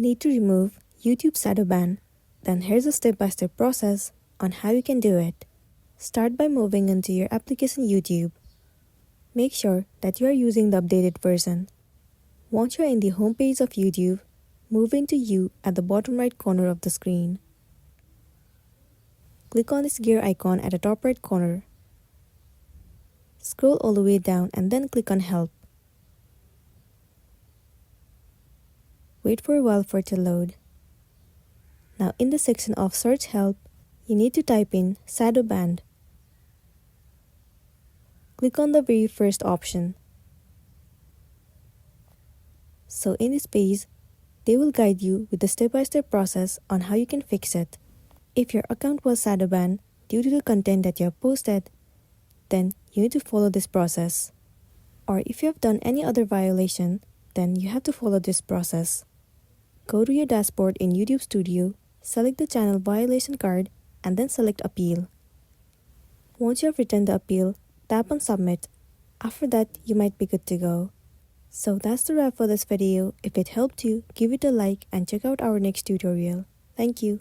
Need to remove YouTube shadow ban? Then here's a step-by-step process on how you can do it. Start by moving into your application YouTube. Make sure that you are using the updated version. Once you are in the home page of YouTube, move into You at the bottom right corner of the screen. Click on this gear icon at the top right corner. Scroll all the way down and then click on Help. Wait for a while for it to load. Now in the section of Search Help, you need to type in shadow ban. Click on the very first option. So in this page, they will guide you with the step-by-step process on how you can fix it. If your account was shadow banned due to the content that you have posted, then you need to follow this process. Or if you have done any other violation, then you have to follow this process. Go to your dashboard in YouTube Studio, select the channel violation card, and then select Appeal. Once you have written the appeal, tap on Submit. After that, you might be good to go. So that's the wrap for this video. If it helped you, give it a like and check out our next tutorial. Thank you.